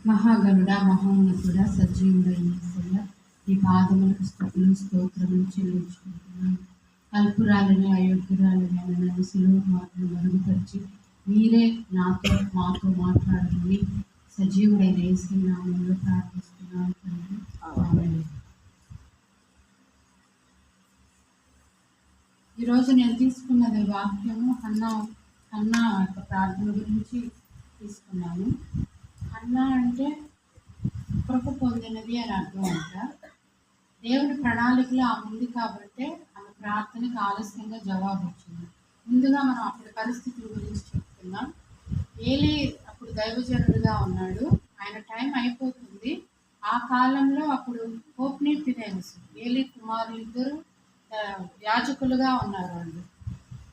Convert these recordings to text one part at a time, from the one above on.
మహాగణుడా, మహోన్నతుడా, సజీవుడైన యేసయ్య, నీ పాదములకు స్తుతులు స్తోత్రములు చెల్లించుకుంటున్నాను. అల్పురాలని అయోగ్యురాలని నన్ను సులువు మాటలు మరుగుపరిచి మీరే మాతో మాట్లాడమని సజీవుడైన యేసు నామములో ప్రార్థిస్తున్నాను తండ్రి. ఆమేన్. ఈరోజు నేను తీసుకున్నది వాక్యము హన్నా యొక్క ప్రార్థన గురించి తీసుకున్నాను. హన్నా అంటే కృప పొందినది అని అర్థం అంట. దేవుడి ప్రణాళికలో ఆమె ఉంది కాబట్టి ఆమె ప్రార్థనకు ఆలస్యంగా జవాబు వచ్చింది. ముందుగా మనం అప్పటి పరిస్థితుల గురించి చెప్తున్నాం. ఏలీ అప్పుడు దైవజనుడిగా ఉన్నాడు. ఆయన టైం అయిపోతుంది. ఆ కాలంలో అప్పుడు హోప్నీ ఫినెన్స్ ఏలీ కుమారులు ఇద్దరు యాజకులుగా ఉన్నారు వాళ్ళు.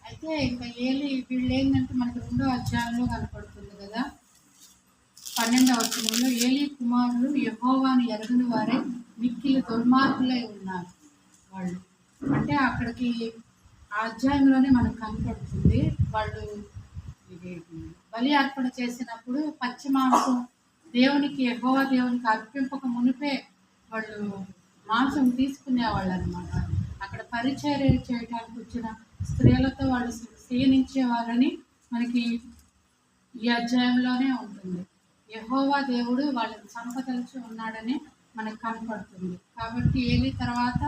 అయితే ఇంకా ఏలీ వీళ్ళు ఏంటంటే మనకి 2వ అధ్యాయంలో కనపడుతుంది కదా, 12వ వచనంలో ఏలీ కుమారులు యెహోవాను ఎరగని వారే మిక్కిలి దుర్మార్గులై ఉన్నారు వాళ్ళు. అంటే అక్కడికి ఆ అధ్యాయంలోనే మనకు కనపడుతుంది. వాళ్ళు ఇది బలి అర్పణ చేసినప్పుడు పచ్చి మాంసం యెహోవా దేవునికి అర్పింపక మునిపే వాళ్ళు మాంసం తీసుకునేవాళ్ళు అనమాట. అక్కడ పరిచర్య చేయడానికి వచ్చిన స్త్రీలతో వాళ్ళు సేనించేవారని మనకి ఈ అధ్యాయంలోనే ఉంటుంది. యెహోవా దేవుడు వాళ్ళని చంపదలిచి ఉన్నాడని మనకు కనపడుతుంది. కాబట్టి ఏలీ తర్వాత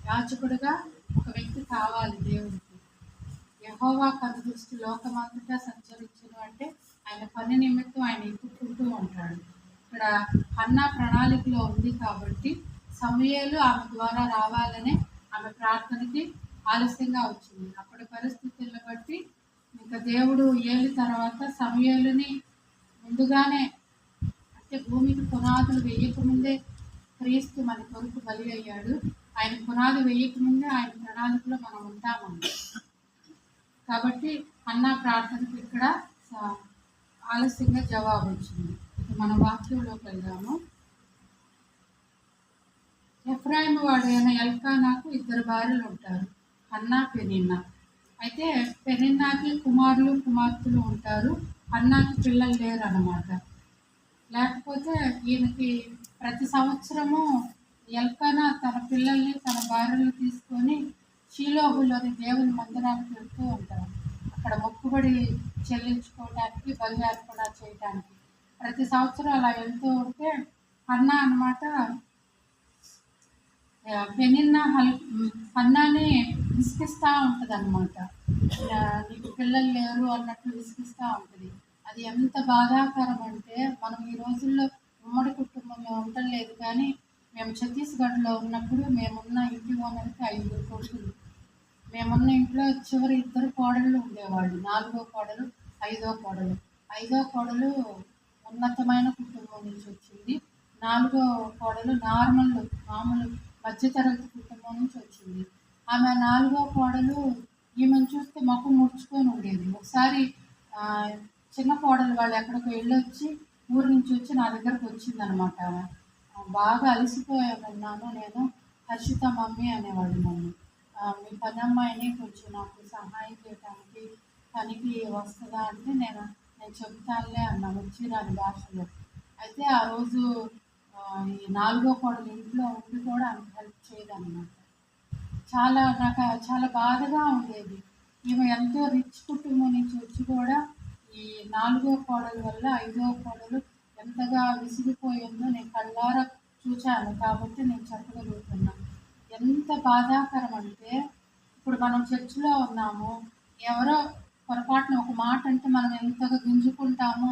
యాజకుడిగా ఒక వ్యక్తి కావాలి దేవుడికి. యెహోవా కనుదృష్టి లోకమంతటా సంచరించను అంటే ఆయన పని నిమిత్తం ఆయన ఎత్తుకుంటూ ఉంటాడు. ఇక్కడ హన్నా ప్రణాళికలో ఉంది కాబట్టి సమూయేలు ఆమె ద్వారా రావాలనే ఆమె ప్రార్థనకి ఆలస్యంగా వచ్చింది. అప్పటి పరిస్థితులను బట్టి ఇంకా దేవుడు ఏలి తర్వాత సమూయేలుని ముందుగానే, అంటే భూమికి పునాదులు వేయకముందే క్రీస్తు మన కొరకు బలి అయ్యాడు. ఆయన పునాది వేయకముందే ఆయన ప్రణాళికలో మనం ఉంటామండి. కాబట్టి హన్నా ప్రార్థనకు ఇక్కడ ఆలస్యంగా జవాబు వచ్చింది. మన వాక్యంలోకి వెళ్దాము. ఎఫ్రాయిము వాడైన ఎల్కానాకు 2 భార్యలు ఉంటారు, హన్నా, పెనిన్నా. అయితే పెనిన్నాకి కుమారులు కుమార్తెలు ఉంటారు, హన్నాకి పిల్లలు లేరు అన్నమాట. లేకపోతే ఈయనకి ప్రతి సంవత్సరము ఎల్కానా తన పిల్లల్ని తన భార్యలు తీసుకొని షీలోహులోని దేవుని మందిరానికి వెళ్తూ ఉంటారు. అక్కడ మొక్కుబడి చెల్లించుకోవడానికి, బలి అర్పణ చేయడానికి ప్రతి సంవత్సరం అలా వెళ్తూ ఉంటే హన్నా అనమాట హన్నాని విసిగిస్తూ ఉంటుంది అనమాట. నీకు పిల్లలు లేరు అన్నట్లు విసిగిస్తూ ఉంటుంది. అది ఎంత బాధాకరం అంటే, మనం ఈ రోజుల్లో ఉమ్మడి కుటుంబంలో ఉండలేదు, కానీ మేము ఛత్తీస్గఢ్లో ఉన్నప్పుడు మేమున్న ఇంటి ఓనర్కి 5 కొడుకులు. మేమున్న ఇంట్లో చివరి 2 కోడళ్ళు ఉండేవాళ్ళు. 4వ కోడలు, 5వ కోడలు. 5వ కోడలు ఉన్నతమైన కుటుంబం నుంచి వచ్చింది. 4వ కోడలు మామూలు మధ్యతరగతి కుటుంబం నుంచి వచ్చింది. ఆమె 4వ కోడలు ఈమెను చూస్తే ముఖం ముడుచుకొని ఉండేది. ఒకసారి చిన్న కోడలు వాళ్ళు ఎక్కడికో వెళ్ళొచ్చి ఊరి నుంచి వచ్చి నా దగ్గరకు వచ్చిందనమాట. బాగా అలసిపోయామన్నాను నేను. హర్షిత మమ్మీ అనేవాళ్ళు నన్ను. మీ పని అమ్మాయిని కొంచెం నాకు సహాయం చేయడానికి పనికి వస్తుందా అంటే నేను చెప్తానులే అన్నా వచ్చిరాని భాషలో. అయితే ఆ రోజు ఈ 4వ కోడలు ఇంట్లో ఉండి కూడా అంత హెల్ప్ చేయదన్నమాట. నాకు చాలా బాధగా ఉండేది. ఈమె ఎంతో రిచ్ కుటుంబం నుంచి వచ్చి కూడా ఈ 4వ కోడల వల్ల 5వ కోడలు ఎంతగా విసిగిపోయిందో నేను కళ్ళారా చూశాను కాబట్టి నేను చెప్పగలుగుతున్నాను. ఎంత బాధాకరం అంటే, ఇప్పుడు మనం చర్చిలో ఉన్నాము, ఎవరో పొరపాటున ఒక మాట అంటే మనం ఎంతగా గింజుకుంటామో,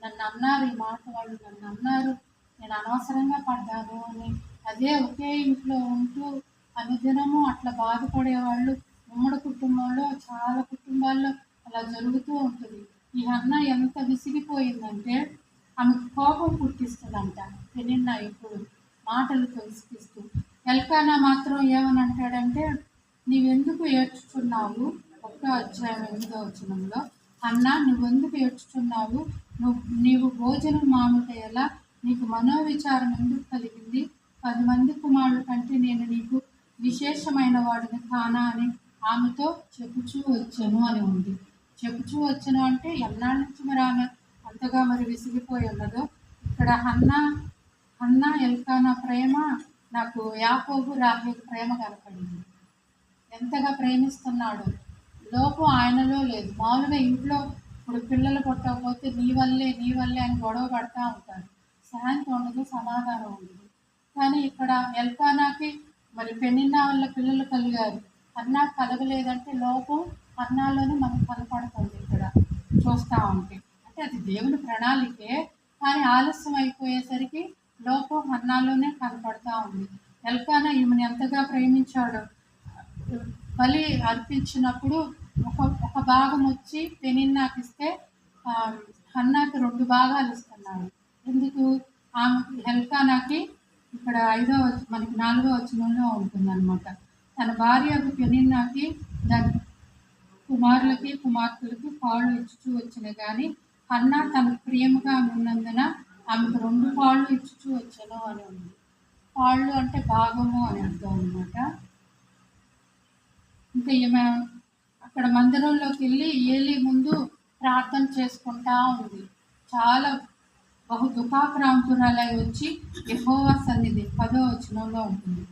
నన్ను అన్నారు, ఈ మాట వాళ్ళు నన్ను అన్నారు, నేను అనవసరంగా పడ్డాను అని. అదే ఒకే ఇంట్లో ఉంటూ అనుదినము అట్లా బాధపడేవాళ్ళు ఉమ్మడి కుటుంబంలో చాలా కుటుంబాల్లో అలా జరుగుతూ ఉంటుంది. ఈ హన్నా ఎంత విసిగిపోయిందంటే ఆమెకు కోపం పుట్టిస్తుందంట పెనిన్నా ఎప్పుడు మాటలతో విసిగిస్తూ. ఎల్కానా మాత్రం ఏమని అంటాడంటే, నీవెందుకు ఏడ్చుచున్నావు? 1వ అధ్యాయం 8వ వచనంలో, హన్నా నువ్వెందుకు ఏడ్చుచున్నావు? నీవు భోజనం మానుట ఎలా? నీకు మనోవిచారం ఎందుకు కలిగింది? 10 మంది కుమారుల కంటే నేను నీకు విశేషమైన వాడిని కానా అని ఆమెతో చెప్పుచూ వచ్చాను అని ఉంది. చెప్పుచూ వచ్చాను అంటే ఎన్నాళ్ళ నుంచి మరి ఆమె అంతగా విసిగిపోయి ఉన్నదో ఇక్కడ ఇక్కడ హన్నా ఎల్కానా ప్రేమ నాకు యాకోబు రాహేలు ప్రేమ కనపడింది. ఎంతగా ప్రేమిస్తున్నాడు. లోపం ఆయనలో లేదు. మామూలుగా ఇంట్లో ఇప్పుడు పిల్లలు పుట్టకపోతే నీ వల్లే అని గొడవ పడతా ఉంటారు. శాంతి ఉండదు, సమాధానం ఉండదు. కానీ ఇక్కడ ఎల్కానాకి మరి పెనిన్నా వల్ల పిల్లలు కలిగారు. అన్నా కలగలేదంటే లోపం అన్నాలోనే మనకు కనపడుతుంది. ఇక్కడ చూస్తూ ఉంటే అంటే అది దేవుని ప్రణాళికే, కానీ ఆలస్యం అయిపోయేసరికి లోపం అన్నాలోనే కనపడతా ఉంది. ఎల్కానా ఈమెను ఎంతగా ప్రేమించాడో. బలి అర్పించినప్పుడు ఒక భాగం వచ్చి పెనిన్నాకి ఇస్తే హన్నాకి 2 భాగాలు ఇస్తున్నాడు. ఎందుకు? ఆమె ఎల్కానాకి ఇక్కడ మనకి 4వ వచనంలో ఉంటుందన్నమాట. తన భార్య పెనిన్నాకి దాని కుమారులకి కుమార్తెలకి పాళ్ళు ఇచ్చుచూ వచ్చిన కానీ హన్నా తనకు ప్రియముగా ఉన్నందున ఆమెకు 2 పాళ్ళు ఇచ్చుచూ వచ్చాను అని ఉంది. పాళ్ళు అంటే భాగము అని అర్థం అనమాట. ఇంకా ఈమె అక్కడ మందిరంలోకి వెళ్ళి ఏలీ ముందు ప్రార్థన చేసుకుంటా ఉంది. చాలా బహు దుఃఖాక్రాంతురాలై వచ్చి యెహోవా సన్నిధి 10వ వచనంలో ఉంటుంది.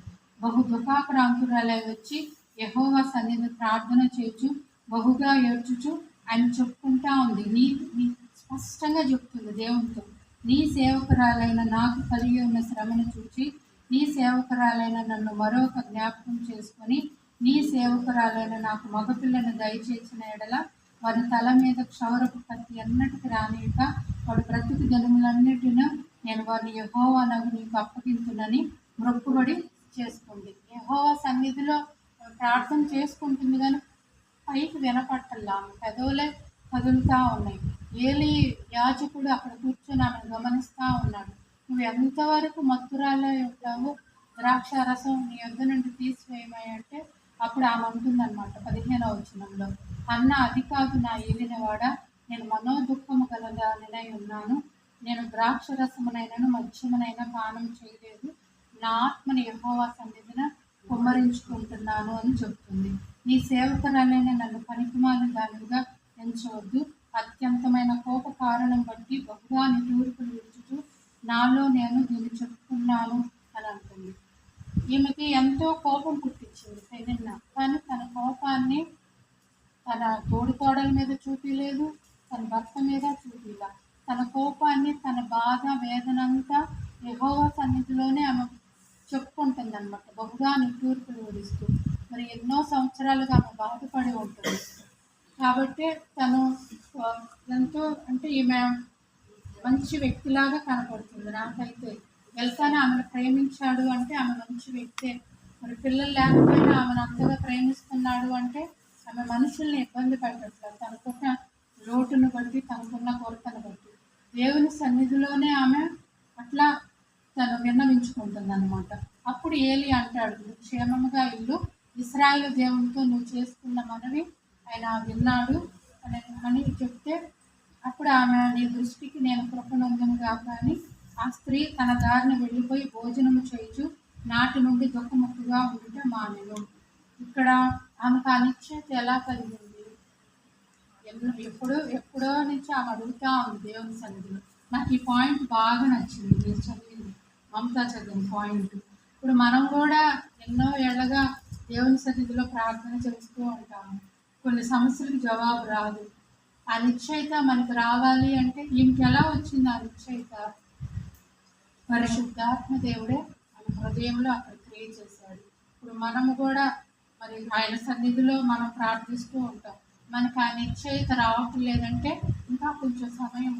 బహు దుఃఖాక్రాంతురాలై వచ్చి యెహోవా సన్నిధి ప్రార్థన చేయుచు బహుగా ఏడ్చుచు ఆయన చెప్పుకుంటా ఉంది. నీ స్పష్టంగా చెప్తుంది దేవునితో, నీ సేవకురాలైన నాకు కలిగి ఉన్న శ్రమను చూచి నీ సేవకురాలైన నన్ను మరొక జ్ఞాపకం చేసుకొని నీ సేవకురాలైన నాకు మగపిల్లను దయచేసిన ఎడల వారి తల మీద క్షౌరపు కత్తి ఎన్నటికి రానియక వాడు బ్రతుకు దినములన్నిటినూ నేను వారిని యెహోవా నగు నీకు అప్పగించునని మొక్కుబడి చేసుకుంది. యెహోవా సన్నిధిలో ప్రార్థన చేసుకుంటుంది, కానీ పైకి వినపట్టల్లా, పెదవులే కదులుతూ ఉన్నాయి. ఏలీ యాజకుడు అక్కడ కూర్చొని ఆమెను గమనిస్తూ ఉన్నాడు. నువ్వు ఎంతవరకు మత్తురాలే ఉంటావు, ద్రాక్షారసం నీ యొద్ద నుండి తీసివేయమంటే అప్పుడు ఆమె అంటుందన్నమాట 15వ వచనంలో, అన్న అది కాదు నా ఏలినవాడ, నేను మనోదుఃఖము గలదానినై ఉన్నాను. నేను ద్రాక్షరసమునైనను మద్యమునైనా పానం చేయలేదు. నా ఆత్మని యెహోవా సన్నిధిన కుమ్మరించుకుంటున్నాను అని చెప్తుంది. నీ సేవకురాలైన నన్ను పనికిమాలిన దానిగా ఎంచవద్దు. అత్యంతమైన కోప కారణం బట్టి బహుగా నిట్టూర్పులు విడుచుచు నాలో నేను దీన్ని చెప్పుకున్నాను అని అంటుంది. ఈమెకి ఎంతో కోపం పుట్టించింది పెనిన్నా, కానీ తన కోపాన్ని తన తోడుకోడల మీద చూపించలేదు, తన భర్త మీద చూపిలా. తన కోపాన్ని, తన బాధ వేదనంతా యెహోవా సన్నిధిలోనే ఆమె చెప్పుకుంటుంది అనమాట. బహుగా నిట్టూర్పులు విడుస్తూ మరి ఎన్నో సంవత్సరాలుగా ఆమె బాధపడి ఉంటుంది. కాబట్టి తను ఎంతో అంటే ఈమె మంచి వ్యక్తిలాగా కనపడుతుంది నాకైతే. ఎల్కానా ఆమెను ప్రేమించాడు అంటే ఆమె మంచి వ్యక్తే. మరి పిల్లలు లేకపోయినా ఆమెను అంతగా ప్రేమిస్తున్నాడు అంటే ఆమె మనుషుల్ని ఇబ్బంది పెట్టట్లేదు. తనకున్న లోటును బట్టి, తనకున్న కొరతను బట్టి దేవుని సన్నిధిలోనే ఆమె అట్లా తను విన్నవించుకుంటుంది అనమాట. అప్పుడు ఏలీ అంటాడు, క్షేమముగా ఇల్లు, ఇశ్రాయేలు దేవునితో నువ్వు చేసుకున్న మనవి ఆయన విన్నాడు అని చెప్తే అప్పుడు ఆమె, నీ దృష్టికి నేను కృపనందును గాక అని ఆ స్త్రీ తన దారిని వెళ్ళిపోయి భోజనము చేయుచు నాటి నుండి దుఃఖముఖుగా ఉండుట మానెను. ఇక్కడ ఆమెకు ఆ నిశ్చయిత ఎలా కలిగింది? ఎప్పుడో నుంచి ఆమె అడుగుతా ఉంది దేవుని సన్నిధిలో. నాకు ఈ పాయింట్ బాగా నచ్చింది, మీరు చదివింది, మమతా చదివిన పాయింట్. ఇప్పుడు మనం కూడా ఎన్నో ఏళ్ళగా దేవుని సన్నిధిలో ప్రార్థన చేస్తూ ఉంటాము. కొన్ని సమస్యలకు జవాబు రాదు. ఆ నిశ్చయిత మనకు రావాలి అంటే ఈమెకి ఎలా వచ్చింది ఆ నిశ్చయిత? పరిశుద్ధాత్మ దేవుడే మన హృదయంలో అక్కడ క్రియ చేశాడు. ఇప్పుడు మనము కూడా మరి ఆయన సన్నిధిలో మనం ప్రార్థిస్తూ ఉంటాం. మనకు ఆ నిశ్చయిత రావటం లేదంటే ఇంకా కొంచెం సమయం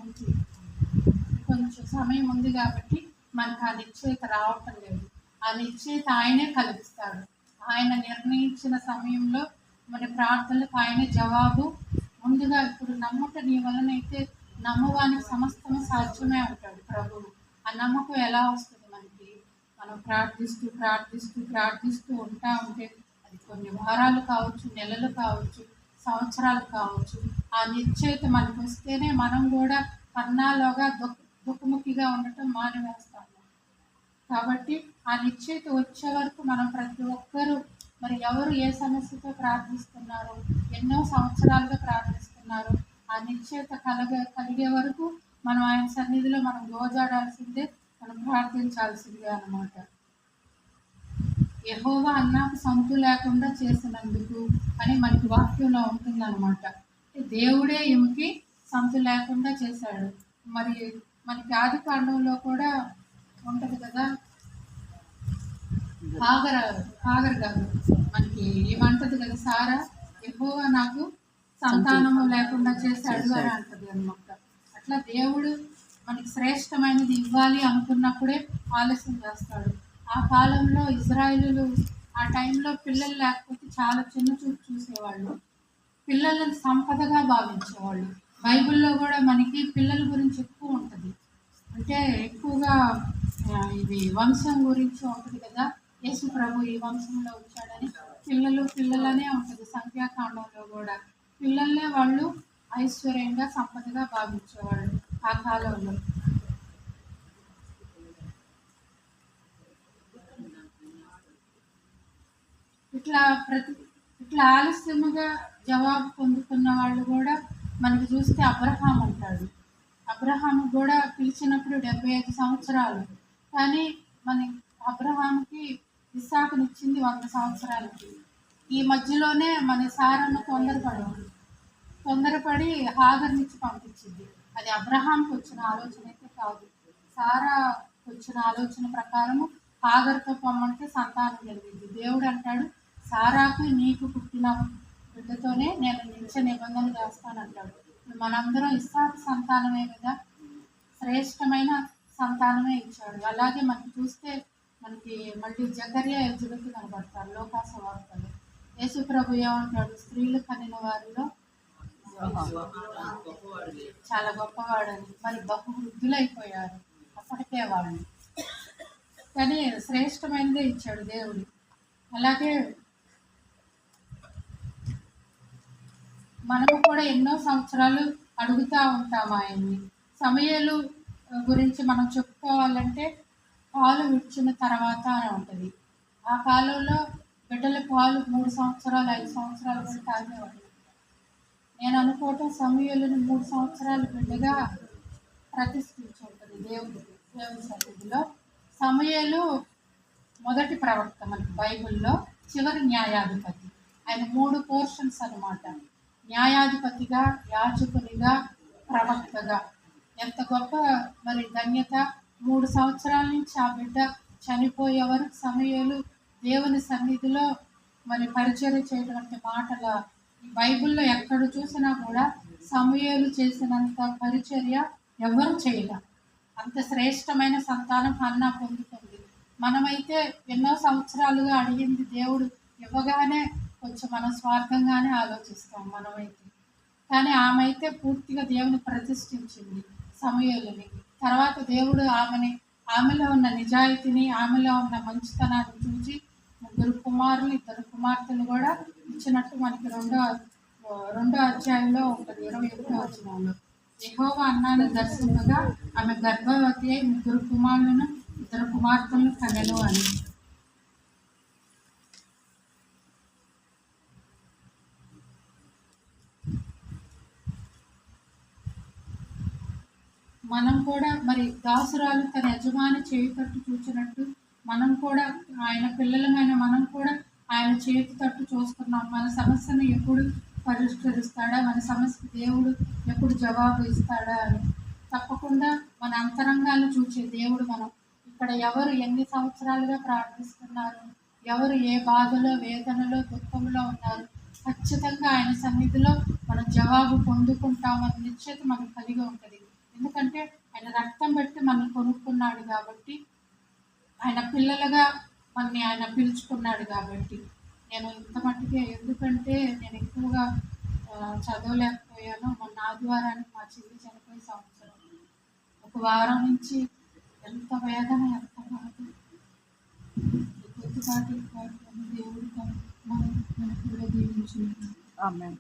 ఉంది కాబట్టి మనకు ఆ నిశ్చయిత రావటం లేదు. ఆ నిశ్చయిత ఆయనే కలిగిస్తాడు. ఆయన నిర్ణయించిన సమయంలో మన ప్రార్థనలకు ఆయనే జవాబు. ముందుగా ఇప్పుడు నమ్మక నీ వలనైతే నమ్మవానికి సమస్తము సాధ్యమే అంటాడు ప్రభువు. ఆ నమ్మకం ఎలా వస్తుంది మనకి? మనం ప్రార్థిస్తూ ఉంటా ఉంటే అది కొన్ని వారాలు కావచ్చు, నెలలు కావచ్చు, సంవత్సరాలు కావచ్చు. ఆ నిశ్చయిత మనకు వస్తేనే మనం కూడా కన్నాలోగా దుఃఖముఖిగా ఉండటం మానివేస్తాము. కాబట్టి ఆ నిశ్చయిత వచ్చే వరకు మనం ప్రతి ఒక్కరూ మరి ఎవరు ఏ సమస్యతో ప్రార్థిస్తున్నారు, ఎన్నో సంవత్సరాలుగా ప్రార్థిస్తున్నారు, ఆ నిశ్చయిత కలిగే వరకు మనం ఆయన సన్నిధిలో మనం గోజాడాల్సిందే, మనం ప్రార్థించాల్సిందే అన్నమాట. యెహోవా అన్నాకు సంతు లేకుండా చేసినందుకు అని మనకి వాక్యంలో ఉంటుందన్నమాట. దేవుడే ఈమెకి సంతు లేకుండా చేశాడు. మరి మనకి ఆది కాండంలో కూడా ఉంటుంది కదా, హాగర్ గారు మనకి ఏమంటది కదా, సారా యెహోవా నాకు సంతానము లేకుండా చేశాడు అని అంటది అనమాట. అట్లా దేవుడు మనకి శ్రేష్టమైనది ఇవ్వాలి అనుకున్నప్పుడే ఆలస్యం చేస్తాడు. ఆ కాలంలో ఇజ్రాయేలీలు ఆ టైంలో పిల్లలు లేకపోతే చాలా చిన్న చూపు చూసేవాళ్ళు, పిల్లలను సంపదగా భావించేవాళ్ళు. బైబిల్లో కూడా మనకి పిల్లల గురించి ఎక్కువ ఉంటుంది. అంటే ఎక్కువగా ఇది వంశం గురించి ఉంటుంది కదా, యేసు ప్రభు ఈ వంశంలో వచ్చాడని పిల్లలనే ఉంటుంది. సంఖ్యాకాండంలో కూడా పిల్లల్నే వాళ్ళు ఐశ్వర్యంగా సంపదగా భావించేవాళ్ళు ఆ కాలంలో. ఇట్లా ఆలస్యముగా జవాబు పొందుతున్న వాళ్ళు కూడా మనకి చూస్తే అబ్రహాం అంటాడు. అబ్రహాం కూడా పిలిచినప్పుడు 75 సంవత్సరాలు, కానీ మన అబ్రహాంకి ఇస్సాకునిచ్చింది 100 సంవత్సరాలకి. ఈ మధ్యలోనే మన సారమ్మ తొందరపడి హాగర్నిచ్చి పంపించింది. అది అబ్రహాంకి వచ్చిన ఆలోచన అయితే కాదు, సారా వచ్చిన ఆలోచన ప్రకారము హాగర్తో పొమ్మంటే సంతానం కలిగింది. దేవుడు అంటాడు, సారాకు నీకు పుట్టిన బిడ్డతోనే నేను నిత్య నిబంధన చేస్తానంటాడు. మనందరం ఇస్సాకు సంతానమే కదా, శ్రేష్టమైన సంతానమే ఇచ్చాడు. అలాగే మనకి చూస్తే మనకి మళ్ళీ జకర్యా ఎజబెతు కనబడతారు లోకాసు వార్తలు. యేసు ప్రభు ఏమంటాడు, స్త్రీలు కనిన వారిలో చాలా గొప్పవాడని. మరి బహు వృద్ధులైపోయారు అప్పటికే వాళ్ళు, కానీ శ్రేష్టమైనదే ఇచ్చాడు దేవుడు. అలాగే మనము కూడా ఎన్నో సంవత్సరాలు అడుగుతూ ఉంటాము ఆయన్ని. సమయాలు గురించి మనం చెప్పుకోవాలంటే పాలు విడిచిన తర్వాత అని ఉంటుంది. ఆ కాలంలో బిడ్డల పాలు 3 సంవత్సరాలు 5 సంవత్సరాలు కూడా తాగేవాళ్ళు. నేను అనుకోవటం సమయాలను 3 సంవత్సరాలు బిడ్డగా ప్రతిష్ఠించుంటుంది దేవుడి సన్నిధిలో. సమయాలు మొదటి ప్రవక్త మనకి బైబిల్లో, చివరి న్యాయాధిపతి. ఆయన 3 పోర్షన్స్ అన్నమాట. న్యాయాధిపతిగా, యాజకునిగా, ప్రవక్తగా. ఎంత గొప్ప మరి ధన్యత. 3 సంవత్సరాల నుంచి ఆ బిడ్డ చనిపోయే వరకు సమయాలు దేవుని సన్నిధిలో మరి పరిచర్య చేయటువంటి మాటల ఈ బైబిల్లో ఎక్కడ చూసినా కూడా సమయాలు చేసినంత పరిచర్య ఎవరు చేయలే. అంత శ్రేష్టమైన సంతానం హన్నా పొందుతుంది. మనమైతే ఎన్నో సంవత్సరాలుగా అడిగింది దేవుడు ఇవ్వగానే కొంచెం మనం స్వార్థంగానే ఆలోచిస్తాం మనమైతే. కానీ ఆమె అయితే పూర్తిగా దేవుని ప్రతిష్ఠించింది సమూయేలుని. తర్వాత దేవుడు ఆమెలో ఉన్న నిజాయితీని, ఆమెలో ఉన్న మంచితనాన్ని చూసి 3 కుమారులు 2 కుమార్తెలు కూడా ఇచ్చినట్టు మనకి రెండో అధ్యాయంలో ఉంటుంది, 21వ వచనంలో. యెహోవా అన్నాను దర్శనగా ఆమె గర్భవతి అయి 3 కుమారులను 2 కుమార్తెలను కనెను అని. మనం కూడా మరి దాసురాలు తన యజమాని చేయి తట్టు చూచినట్టు మనం కూడా ఆయన పిల్లలమైన మనం కూడా ఆయన చేతి తట్టు చూస్తున్నాం. మన సమస్యను ఎప్పుడు పరిష్కరిస్తాడా, మన సమస్యకు దేవుడు ఎప్పుడు జవాబు ఇస్తాడా అని. తప్పకుండా మన అంతరంగాన్ని చూసే దేవుడు. మనం ఇక్కడ ఎవరు ఎన్ని సంవత్సరాలుగా ప్రార్థిస్తున్నారు, ఎవరు ఏ బాధలో, వేదనలో, దుఃఖంలో ఉన్నారు, ఖచ్చితంగా ఆయన సన్నిధిలో మనం జవాబు పొందుకుంటామని నిశ్చయిత మనకు కలిగి ఉంటుంది. ఎందుకంటే ఆయన రక్తం పెట్టి మనం కొనుక్కున్నాడు కాబట్టి, ఆయన పిల్లలుగా మనని ఆయన పిలుచుకున్నాడు కాబట్టి. నేను ఇంత మట్టుకే, ఎందుకంటే నేను ఎక్కువగా చదవలేకపోయాను. మొన్న ఆదివారానికి మా చెల్లి చనిపోయి సంవత్సరం, 1 వారం నుంచి ఎంత వేదన, ఎంత బాధ. కొద్దిపాటి దేవుడు మనకు కూడా దీవించున్నాడు. ఆమేన్.